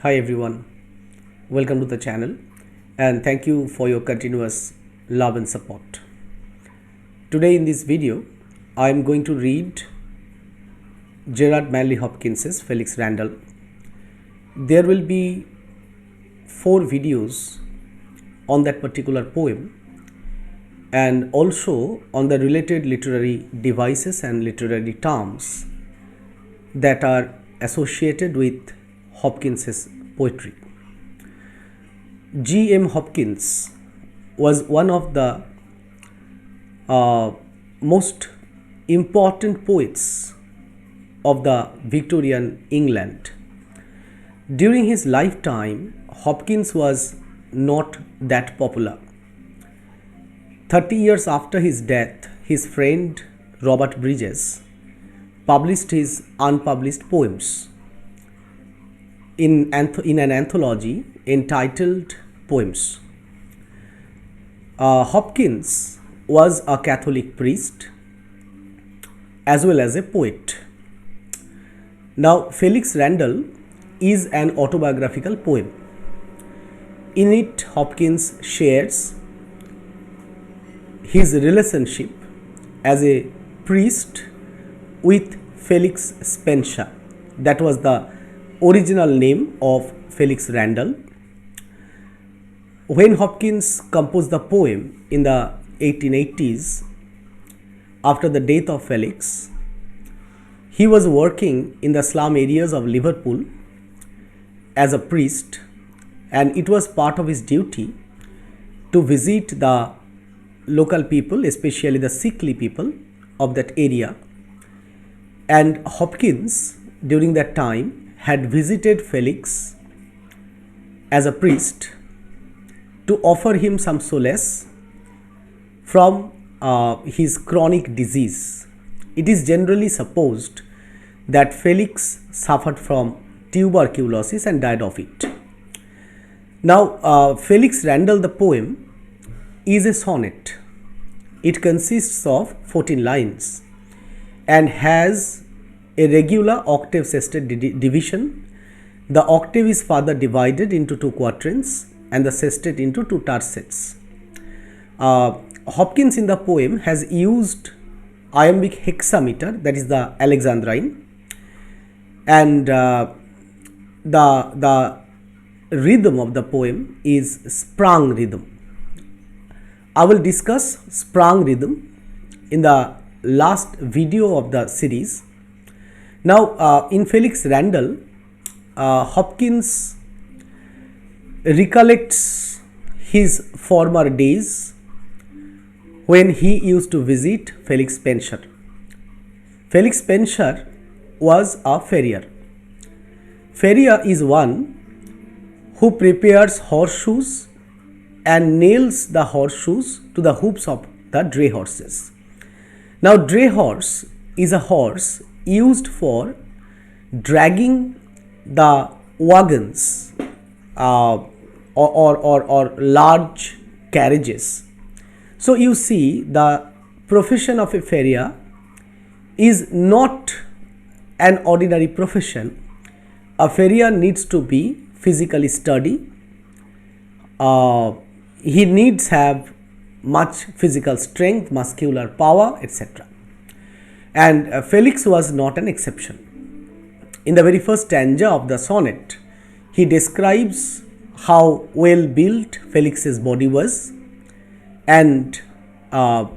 Hi everyone, welcome to the channel and thank you for your continuous love and support. Today in this video, I am going to read Gerard Manley Hopkins's Felix Randall. There will be 4 videos on that particular poem and also on the related literary devices and literary terms that are associated with Hopkins's poetry. G.M. Hopkins was one of the most important poets of the Victorian England. During his lifetime, Hopkins was not that popular. 30 years after his death, his friend Robert Bridges published his unpublished poems in an anthology entitled Poems. Hopkins was a Catholic priest as well as a poet. Now, Felix Randall is an autobiographical poem. In it, Hopkins shares his relationship as a priest with Felix Spencer. That was the original name of Felix Randall. When Hopkins composed the poem in the 1880s, after the death of Felix, he was working in the slum areas of Liverpool as a priest, and it was part of his duty to visit the local people, especially the sickly people of that area. And Hopkins, during that time, had visited Felix as a priest to offer him some solace from his chronic disease. It is generally supposed that Felix suffered from tuberculosis and died of it. Now, Felix Randall, the poem, is a sonnet. It consists of 14 lines and has a regular octave sestet division. The octave is further divided into 2 quatrains and the sestet into 2 tersets. Hopkins in the poem has used iambic hexameter, that is the Alexandrine, and the rhythm of the poem is sprung rhythm. I will discuss sprung rhythm in the last video of the series. Now, in Felix Randall, Hopkins recollects his former days when he used to visit Felix Spencer. Felix Spencer was a farrier. Farrier is one who prepares horseshoes and nails the horseshoes to the hooves of the dray horses. Now, dray horse is a horse used for dragging the wagons or large carriages. So, you see, the profession of a farrier is not an ordinary profession. A farrier needs to be physically sturdy. He needs have much physical strength, muscular power, etc. And Felix was not an exception. In the very first stanza of the sonnet, he describes how well built Felix's body was, and how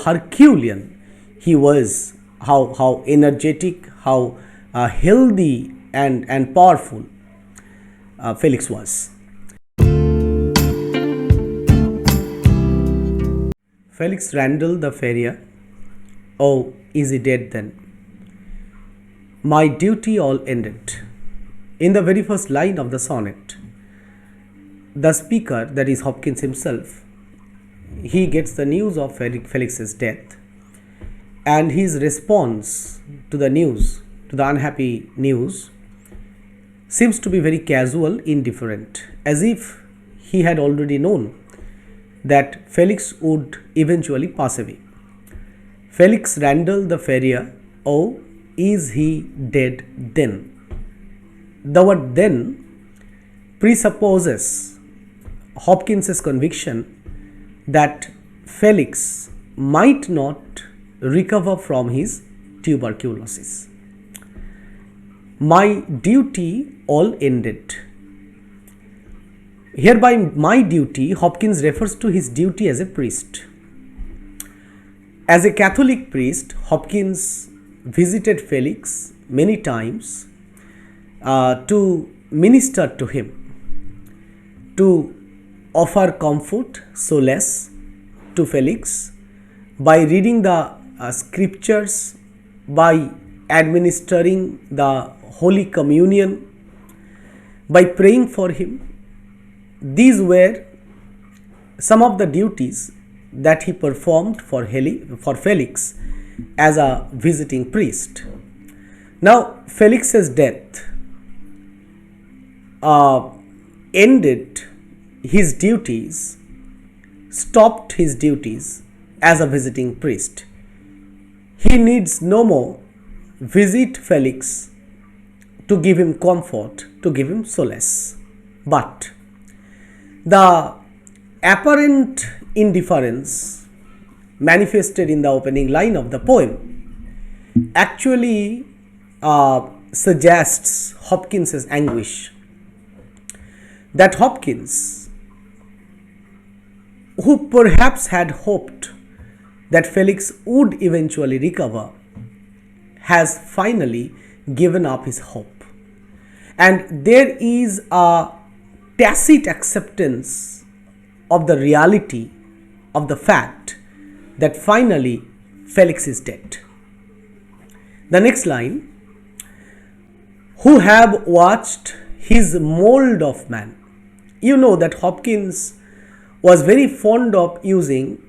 Herculean he was, how energetic, how healthy and powerful Felix was. Felix Randall the farrier, oh, is he dead then? My duty all ended. In the very first line of the sonnet, the speaker, that is Hopkins himself, he gets the news of Felix's death, and his response to the news, to the unhappy news, seems to be very casual, indifferent, as if he had already known that Felix would eventually pass away. Felix Randall the farrier, oh, is he dead then? The word then presupposes Hopkins's conviction that Felix might not recover from his tuberculosis. My duty all ended. Here by my duty, Hopkins refers to his duty as a priest. As a Catholic priest, Hopkins visited Felix many times to minister to him, to offer comfort, solace to Felix by reading the scriptures, by administering the Holy Communion, by praying for him. These were some of the duties that he performed for Felix as a visiting priest. Now, Felix's death ended his duties, stopped his duties as a visiting priest. He needs no more visit Felix to give him comfort, to give him solace. But the apparent indifference manifested in the opening line of the poem actually suggests Hopkins's anguish. That Hopkins, who perhaps had hoped that Felix would eventually recover, has finally given up his hope. And there is a tacit acceptance of the reality of the fact that finally Felix is dead. The next line, who have watched his mold of man. You know that Hopkins was very fond of using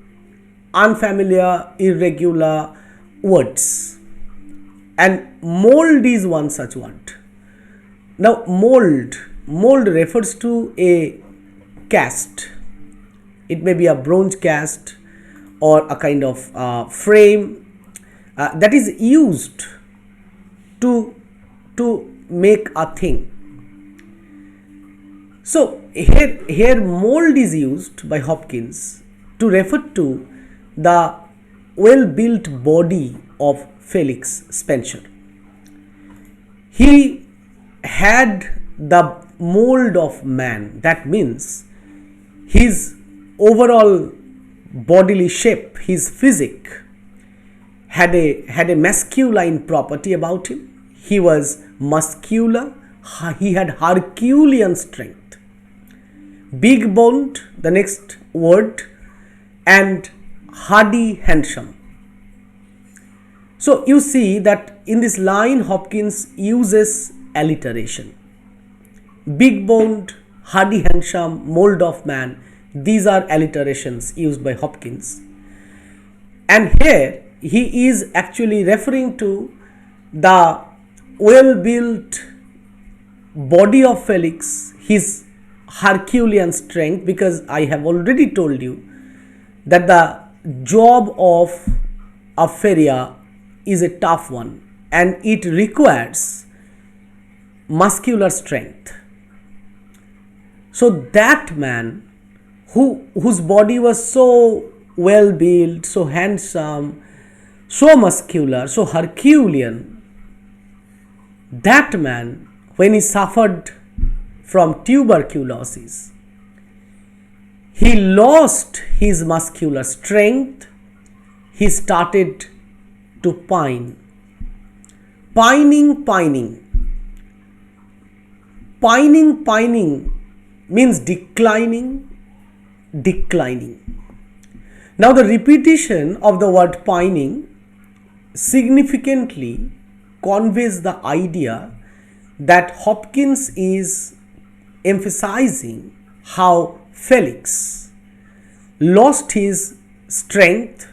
unfamiliar, irregular words, and mold is one such word. Now, mold refers to a cast. It may be a bronze cast or a kind of frame that is used to make a thing. So here mold is used by Hopkins to refer to the well-built body of Felix Spencer. He had the mold of man. That means his overall bodily shape, his physique had a masculine property about him. He was muscular. He had Herculean strength. Big boned, the next word, and hardy, handsome. So you see that in this line Hopkins uses alliteration. Big boned, hardy, handsome, mold of man, these are alliterations used by Hopkins. And here he is actually referring to the well-built body of Felix, his Herculean strength, because I have already told you that the job of a farrier is a tough one and it requires muscular strength. So that man whose body was so well built, so handsome, so muscular, so Herculean, that man, when he suffered from tuberculosis, he lost his muscular strength. He started to pine. Pining means declining. Now the repetition of the word pining significantly conveys the idea that Hopkins is emphasizing how Felix lost his strength,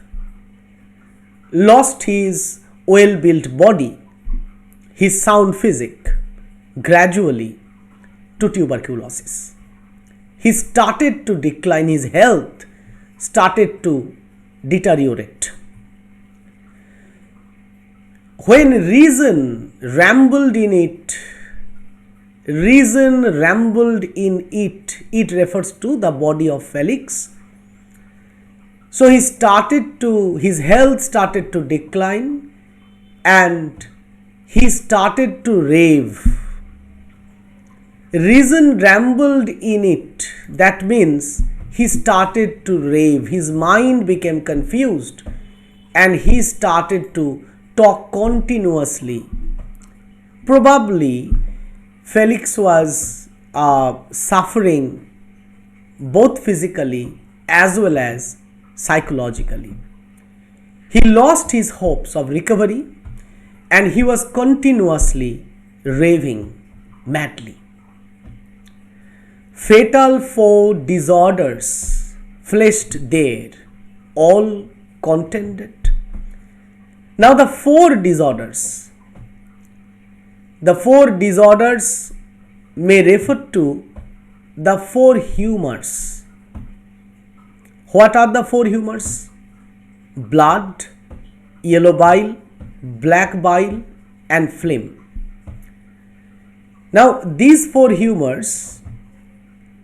lost his well-built body, his sound physique, gradually to tuberculosis. He started to decline, his health started to deteriorate. When reason rambled in it reason rambled in it. It refers to the body of Felix. So his health started to decline and he started to rave. Reason rambled in it. That means he started to rave. His mind became confused and he started to talk continuously. Probably Felix was suffering both physically as well as psychologically. He lost his hopes of recovery and he was continuously raving madly. Fatal 4 disorders flashed there, all contended. Now the 4 disorders may refer to the 4 humors. What are the 4 humors? Blood, yellow bile, black bile and phlegm. Now these 4 humors,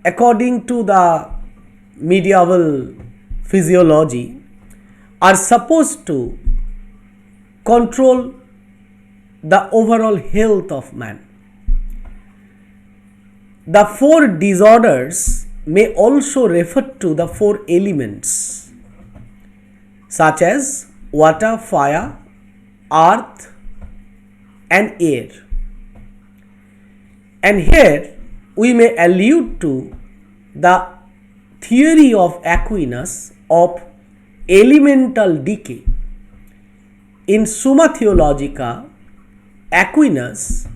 according to the medieval physiology, are supposed to control the overall health of man. The 4 disorders may also refer to the 4 elements such as water, fire, earth and air. And here we may allude to the theory of Aquinas of elemental decay. In Summa Theologica, Aquinas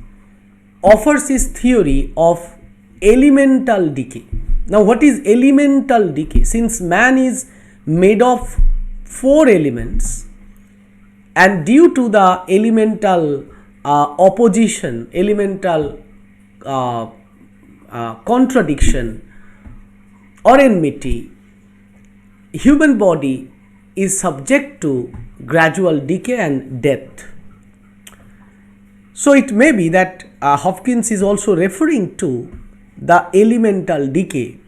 offers his theory of elemental decay. Now what is elemental decay? Since man is made of 4 elements and due to the elemental opposition, elemental contradiction or enmity, human body is subject to gradual decay and death. So it may be that Hopkins is also referring to the elemental decay.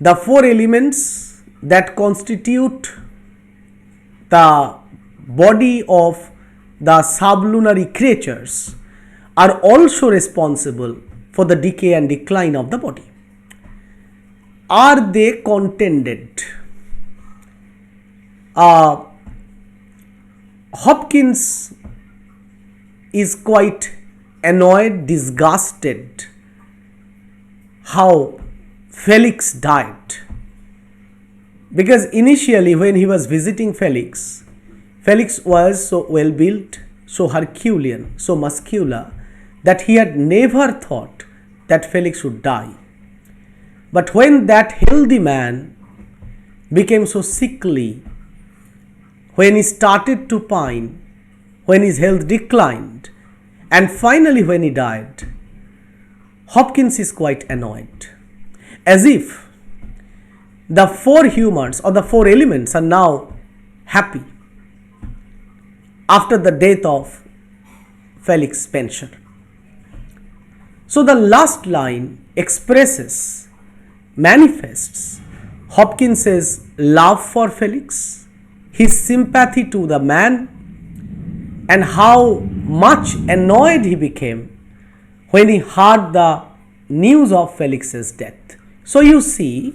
The 4 elements that constitute the body of the sublunary creatures are also responsible for the decay and decline of the body. Are they contended? Hopkins is quite annoyed, disgusted how Felix died, because initially when he was visiting Felix was so well built, so Herculean, so muscular that he had never thought that Felix would die. But when that healthy man became so sickly, when he started to pine, when his health declined, and finally when he died, Hopkins is quite annoyed, as if the 4 humors or the 4 elements are now happy after the death of Felix Spencer. So the last line manifests Hopkins's love for Felix, his sympathy to the man, and how much annoyed he became when he heard the news of Felix's death. So you see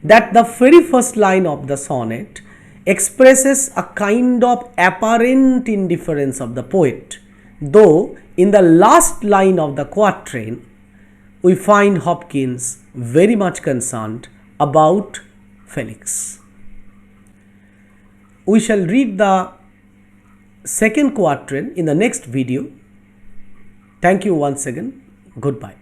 that the very first line of the sonnet expresses a kind of apparent indifference of the poet, though in the last line of the quatrain we find Hopkins very much concerned about Felix. We shall read the second quatrain in the next video. Thank you once again. Goodbye.